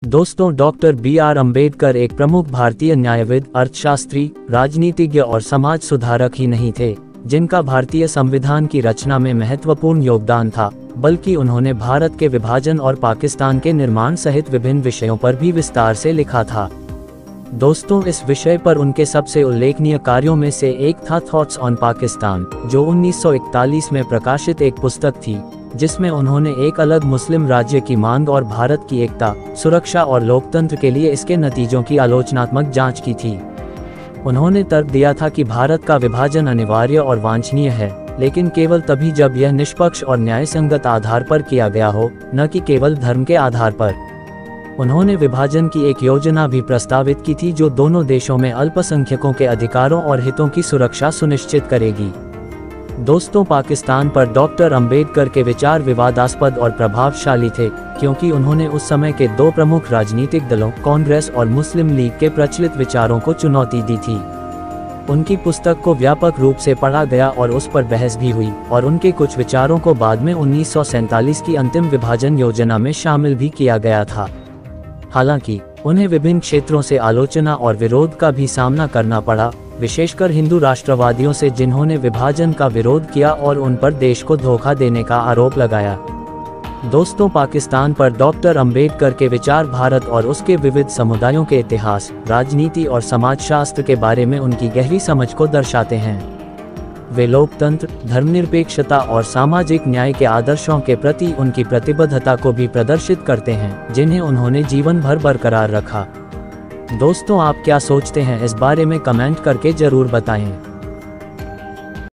दोस्तों, doctor B R. Ambedkar एक प्रमुख भारतीय न्यायविद, अर्थशास्त्री, राजनीतिज्ञ और समाज सुधारक ही नहीं थे, जिनका भारतीय संविधान की रचना में महत्वपूर्ण योगदान था, बल्कि उन्होंने भारत के विभाजन और पाकिस्तान के निर्माण सहित विभिन्न विषयों पर भी विस्तार से लिखा था। दोस्तों, इस विषय पर उनके सबसे उल्लेखनीय कार्यों में से एक था थॉट्स ऑन पाकिस्तान, जो 1941 में प्रकाशित एक पुस्तक थी, जिसमें उन्होंने एक अलग मुस्लिम राज्य की मांग और भारत की एकता, सुरक्षा और लोकतंत्र के लिए इसके नतीजों की आलोचनात्मक जांच की थी। उन्होंने तर्क दिया था कि भारत का विभाजन अनिवार्य और वांछनीय है, लेकिन केवल तभी जब यह निष्पक्ष और न्यायसंगत आधार पर किया गया हो, न कि केवल धर्म के आधार पर। उन्होंने विभाजन की एक योजना भी प्रस्तावित की थी जो दोनों देशों में अल्पसंख्यकों के अधिकारों और हितों की सुरक्षा सुनिश्चित करेगी। दोस्तों, पाकिस्तान पर डॉक्टर अंबेडकर के विचार विवादास्पद और प्रभावशाली थे, क्योंकि उन्होंने उस समय के दो प्रमुख राजनीतिक दलों, कांग्रेस और मुस्लिम लीग के प्रचलित विचारों को चुनौती दी थी। उनकी पुस्तक को व्यापक रूप से पढ़ा गया और उस पर बहस भी हुई, और उनके कुछ विचारों को बाद में 1947 की अंतिम विभाजन योजना में शामिल भी किया गया था। हालांकि उन्हें विभिन्न क्षेत्रों से आलोचना और विरोध का भी सामना करना पड़ा, विशेषकर हिंदू राष्ट्रवादियों से, जिन्होंने विभाजन का विरोध किया और उन पर देश को धोखा देने का आरोप लगाया। दोस्तों, पाकिस्तान पर डॉक्टर अंबेडकर के विचार भारत और उसके विविध समुदायों के इतिहास, राजनीति और समाजशास्त्र के बारे में उनकी गहरी समझ को दर्शाते हैं। वे लोकतंत्र, धर्मनिरपेक्षता और सामाजिक न्याय के आदर्शों के प्रति उनकी प्रतिबद्धता को भी प्रदर्शित करते हैं, जिन्हें उन्होंने जीवन भर बरकरार रखा। दोस्तों, आप क्या सोचते हैं इस बारे में कमेंट करके जरूर बताएं।